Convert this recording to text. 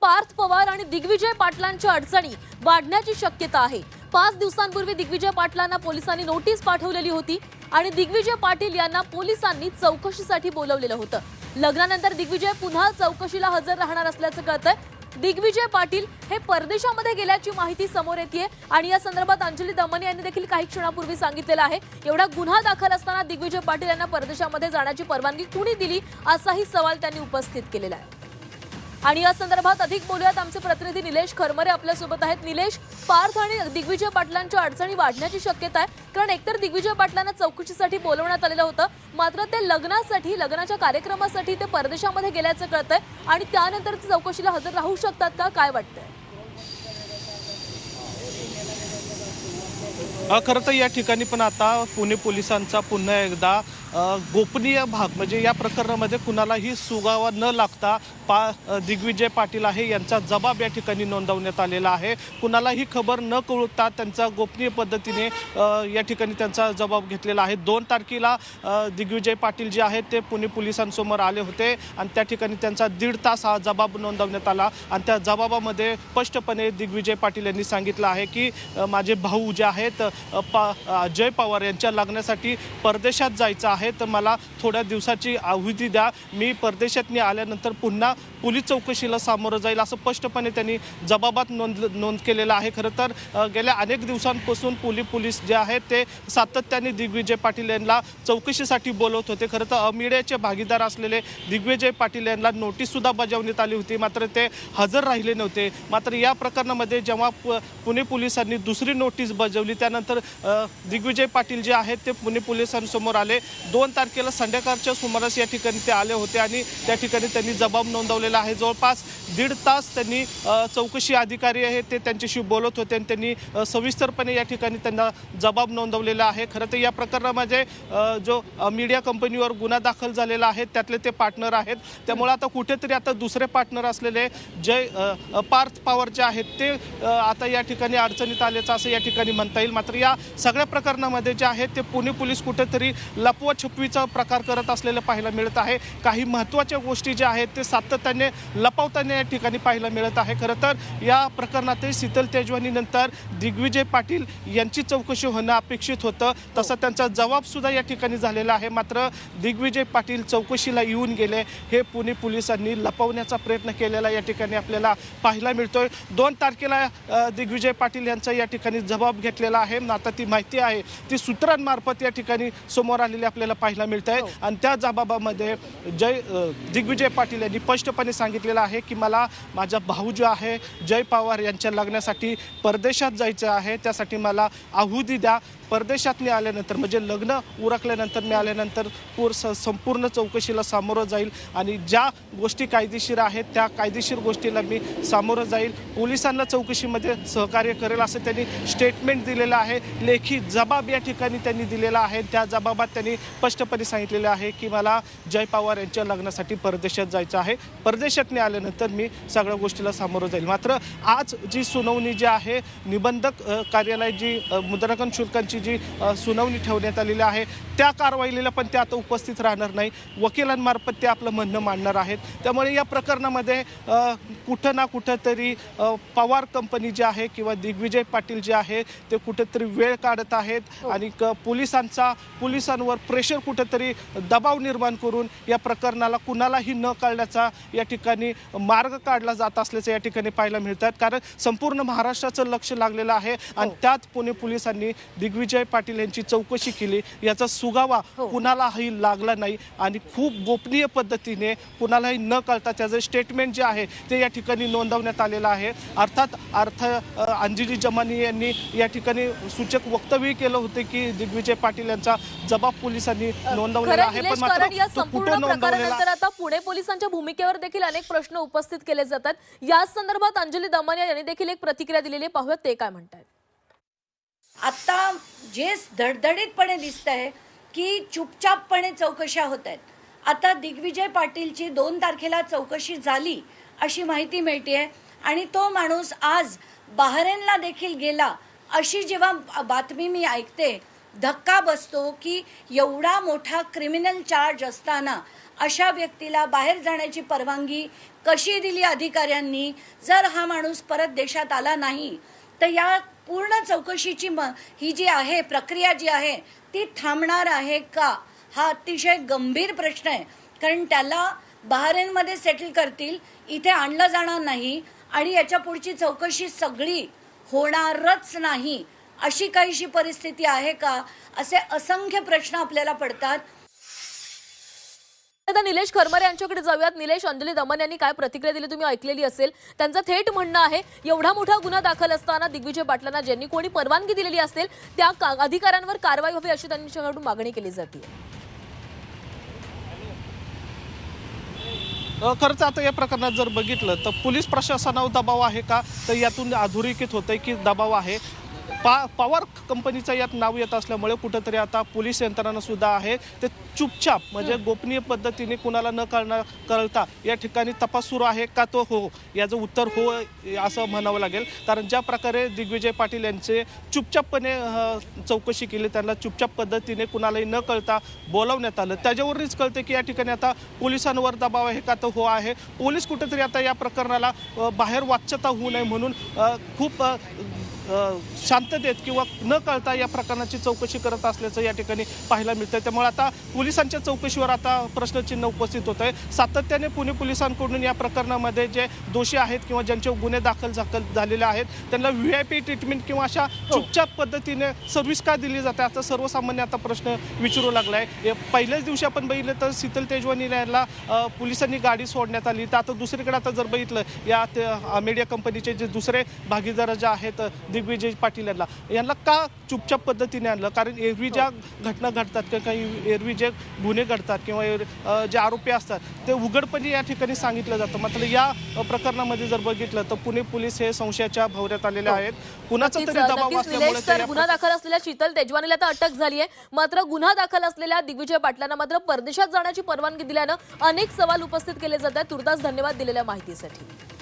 पार्थ पवार आणि दिग्विजय पाटलांच्या अडचणी वाढण्याची शक्यता आहे। 5 दिवसांपूर्वी दिग्विजय पाटलांना पोलिसांनी नोटीस पाठवलेली होती आणि दिग्विजय पाटील यांना पोलिसांनी चौकशीसाठी बोलवलेलं होतं। लग्नानंतर दिग्विजय पुन्हा चौकशीला हजर राहणार असल्याचं कळतंय। दिग्विजय पाटील हे परदेशामध्ये गेल्याची माहिती समोर येते आणि या संदर्भात अंजली दमन यांनी देखील काही क्षणापूर्वी सांगितलेलं आहे। एवढा गुन्हा दाखल असताना दिग्विजय पाटील यांना परदेशामध्ये जाण्याची परवानगी कुणी दिली असाही सवाल त्यांनी उपस्थित केलेला आहे। आणि या संदर्भात अधिक बोलूयात, आमचे प्रतिनिधी निलेश खरमरे आपल्या सोबत आहेत। निलेश, पार्थ आणि दिग्विजय पाटलांच्या अडचणी वाढण्याची शक्यता आहे, कारण एकतर दिग्विजय पाटलांना चौकशीसाठी बोलवण्यात आलेलं होतं, मात्र ते लग्नाच्या कार्यक्रमासाठी ते परदेशामध्ये गेल्याचं कळतंय आणि त्यानंतर ते चौकशीला हजर राहू शकतात का, काय वाटतंय? खरं तर या ठिकाणी पण आता पुणे पोलिसांचा पुन्हा एकदा गोपनीय भाग म्हणजे या प्रकरणामध्ये कुणालाही सुगावा न लागता दिग्विजय पाटील आहे यांचा जबाब या ठिकाणी नोंदवण्यात आलेला आहे। कुणालाही खबर न कळवता त्यांचा गोपनीय पद्धतीने या ठिकाणी त्यांचा जबाब घेतलेला आहे। 2 तारखेला दिग्विजय पाटील जे आहेत ते पुणे पोलिसांसमोर आले होते आणि त्या ठिकाणी त्यांचा 1.5 तास हा जबाब नोंदवण्यात आला आणि त्या जबाबामध्ये स्पष्टपणे दिग्विजय पाटील यांनी सांगितलं आहे की माझे भाऊ जे आहेत जय पवार यांच्या लग्नासाठी परदेशात जायचं आहे, तर मला थोड्या दिवसाची अवधी द्या, मी परदेशातून आल्यानंतर पुन्हा पोलीस चौकशीला सामोरं जाईल असं स्पष्टपणे त्यांनी जबाबात नोंद केलेलं आहे। खरं तर गेल्या अनेक दिवसांपासून पोलीस जे आहेत ते सातत्याने दिग्विजय पाटील यांना चौकशीसाठी बोलवत होते। खरं तर मीडियाचे भागीदार असलेले दिग्विजय पाटील यांना नोटीससुद्धा बजावण्यात आली होती, मात्र ते हजर राहिले नव्हते। मात्र या प्रकरणामध्ये जेव्हा पुणे पोलिसांनी दुसरी नोटीस बजावली त्यानंतर दिग्विजय पाटील जे आहेत ते पुणे पोलिसांसमोर आले। 2 तारखेला संध्याकाळच्या सुमारास या ठिकाणी ते आले होते आणि त्या ठिकाणी त्यांनी जबाब नोंदवलेला आहे। जवळपास 1.5 तास त्यांनी चौकशी अधिकारी आहेत ते त्यांच्याशी बोलत होते आणि त्यांनी सविस्तरपणे या ठिकाणी त्यांना जबाब नोंदवलेला आहे। खरं तर या प्रकरणामध्ये जो मीडिया कंपनीवर गुन्हा दाखल झालेला आहे त्यातले ते पार्टनर आहेत, त्यामुळे आता कुठेतरी आता दुसरे पार्टनर असलेले पार्थ पवार जे आहेत ते आता या ठिकाणी अडचणीत आल्याचं असं या ठिकाणी म्हणता येईल। मात्र या सगळ्या प्रकरणामध्ये जे आहेत ते पुणे पोलीस कुठेतरी लपवा छपवीचा प्रकार करत असलेलं पाहायला मिळत आहे। काही महत्त्वाच्या गोष्टी ज्या आहेत ते सातत्याने लपवताना या ठिकाणी पाहायला मिळत आहे। खरं तर या प्रकरणातही शीतल तेजवानीनंतर दिग्विजय पाटील यांची चौकशी होणं अपेक्षित होतं, तसा त्यांचा जबाबसुद्धा या ठिकाणी झालेला आहे। मात्र दिग्विजय पाटील चौकशीला येऊन गेले हे पुणे पोलिसांनी लपवण्याचा प्रयत्न केलेला या ठिकाणी आपल्याला पाहायला मिळतोय। 2 तारखेला दिग्विजय पाटील यांचा या ठिकाणी जबाब घेतलेला आहे। आता ती माहिती आहे ती सूत्रांमार्फत या ठिकाणी समोर आलेली आपल्याला पाहायला मिळत आहे आणि त्या जबाबामध्ये दिग्विजय पाटील यांनी स्पष्टपणे सांगितलेलं आहे की मला माझा भाऊ जो आहे जय पवार यांच्या लग्नासाठी परदेशात जायचं आहे, त्यासाठी मला अवधी द्या, परदेशात मी आल्यानंतर म्हणजे लग्न उरकल्यानंतर मी आल्यानंतर संपूर्ण चौकशीला सामोरं जाईल आणि ज्या गोष्टी कायदेशीर आहेत त्या कायदेशीर गोष्टीला मी सामोरं जाईल, पोलिसांना चौकशीमध्ये सहकार्य करेल असं त्यांनी स्टेटमेंट दिलेलं आहे। लेखी जबाब या ठिकाणी त्यांनी दिलेला आहे। त्या जबाबात त्यांनी स्पष्टपणे सांगितलेलं आहे की मला जय पवार यांच्या लग्नासाठी परदेशात जायचं आहे, परदेशात आल्यानंतर मी सगळ्या गोष्टीला सामोरं जाईल। मात्र आज जी सुनावणी जी आहे निबंधक कार्यालय जी मुद्रांकन शुल्कांची जी सुनावणी ठेवण्यात आलेली आहे त्या कारवाईला पण ते आता उपस्थित राहणार नाही, वकिलांमार्फत ते आपलं म्हणणं मांडणार आहेत। त्यामुळे या प्रकरणामध्ये कुठं ना कुठं तरी पवार कंपनी जी आहे किंवा दिग्विजय पाटील जे आहे ते कुठेतरी वेळ काढत आहेत आणि पोलिसांवर प्रेशर कुठेतरी दबाव निर्माण करून या प्रकरणाला कुणालाही न कळण्याचा या ठिकाणी मार्ग काढला जात असल्याचं या ठिकाणी पाहायला मिळतात। कारण संपूर्ण महाराष्ट्राचं लक्ष लागलेलं आहे आणि त्यात पुणे पोलिसांनी दिग्विजय पाटील यांची चौकशी केली, याचा सुगावा कुणालाही लागला नाही आणि खूप गोपनीय पद्धतीने कुणालाही न कळता त्याचं स्टेटमेंट जे आहे ते या ठिकाणी नोंदवण्यात आलेलं आहे। अर्थात अंजली दमन यांनी या ठिकाणी सूचक वक्तव्य केलं होतं की दिग्विजय पाटील यांचा जबाब पोलिसांनी नोंदवलेला आहे, पण मात्र या संपूर्ण प्रकारानंतर आता पुणे पोलिसांच्या भूमिकेवर देखील अनेक प्रश्न उपस्थित केले जातात। या संदर्भात अंजली दमन यांनी देखील एक प्रतिक्रिया दिलेली आहे, पाहूयात ते काय म्हणतात। आता जे धडधडीतपणे दिसतंय की चुपचापपणे चौकशा होत आहेत। आता दिग्विजय पाटीलची 2 तारखेला चौकशी झाली अशी माहिती मिळतेय आणि तो माणूस आज बहरेनला देखील गेला अशी जेव्हा बातमी मी ऐकते धक्का बसतो की एवढा मोठा क्रिमिनल चार्ज असताना अशा व्यक्तीला बाहेर जाण्याची परवानगी कशी दिली अधिकाऱ्यांनी? जर हा माणूस परत देशात आला नाही तर या पूर्ण चौकशीची ही जी आहे प्रक्रिया जी आहे ती थांबणार आहे का? हा अतिशय गंभीर प्रश्न आहे. कारण त्याला बहारेनमध्ये सेटल करतील, इथे आणलं जाणार नाही आणि याच्या पुढची चौकशी सगळी होणारच नाही. अशी काहीशी परिस्थिती आहे का? असे असंख्य प्रश्न आपल्याला पडतात. आता निलेश खरमरे यांच्याकडे जाऊयात. निलेश, अंजली दमन यांनी काय प्रतिक्रिया दिली तुम्ही ऐकलेली असेल. त्यांचं थेट म्हणणं आहे, एवढा मोठा गुन्हा दाखल असताना दिग्विजय पाटलांना ज्यांनी कोणी परवानगी दिलेली असेल त्या अधिकाऱ्यांवर कारवाई व्हावी अशी त्यांच्याकडून मागणी केली जाते. खरंच आता या प्रकरणात जर बघितलं तर पोलीस प्रशासनावर दबाव आहे का, तर यातून अधोरेखित होतंय की दबाव आहे. पवार कंपनीचं यात नाव येत असल्यामुळे कुठंतरी आता पोलीस यंत्रणा सुद्धा आहे ते चुपचाप म्हणजे गोपनीय पद्धतीने कुणाला न कळता या ठिकाणी तपास सुरू आहे का, तो हो याचं उत्तर हो असं म्हणावं लागेल. कारण ज्या प्रकारे दिग्विजय पाटील यांचे चुपचापपणे चौकशी केली, त्यांना चुपचाप पद्धतीने कुणालाही न कळता बोलावण्यात आलं, त्याच्यावरच कळते की या ठिकाणी आता पोलिसांवर दबाव आहे का, तो हो आहे. पोलीस कुठेतरी आता या प्रकरणाला बाहेर वाच्यता होऊ नये म्हणून खूप शांततेत किंवा न कळता या प्रकरणाची चौकशी करत असल्याचं या ठिकाणी पाहायला मिळतं. त्यामुळे आता पोलिसांच्या चौकशीवर आता प्रश्नचिन्ह उपस्थित होत आहे. सातत्याने पुणे पोलिसांकडून या प्रकरणामध्ये जे दोषी आहेत किंवा ज्यांचे गुन्हे दाखल झालेले आहेत त्यांना VIP ट्रीटमेंट किंवा अशा चुपचाप पद्धतीने सर्व्हिस का दिली जाते, आता सर्वसामान्य आता प्रश्न विचारू लागला आहे. पहिल्याच दिवशी आपण बघितलं तर शीतल तेजवानी यांना पोलिसांनी गाडी सोडण्यात आली. तर आता दुसरीकडे आता जर बघितलं या मीडिया कंपनीचे जे दुसरे भागीदार जे आहेत दिग्विजय पाटील यांना का चुपचाप पद्धतीने आणलं? कारण एरवी ज्या घटना घडतात किंवा काही एरवी जे गुन्हे घडतात किंवा जे आरोपी असतात ते उघडपणे या ठिकाणी सांगितलं जातं. मात्र या प्रकरणामध्ये जर बघितलं तर पुणे पोलीस हे संशयाच्या भोवऱ्यात आलेले आहेत. कुणाचा तरी दबाव असल्यामुळे गुन्हा दाखल असलेल्या शीतल तेजवानीला तर अटक झाली आहे, मात्र गुन्हा दाखल असलेल्या दिग्विजय पाटलांना मात्र परदेशात जाण्याची परवानगी दिल्यानं अनेक सवाल उपस्थित केले जात आहेत. तुर्तास धन्यवाद दिलेल्या माहितीसाठी.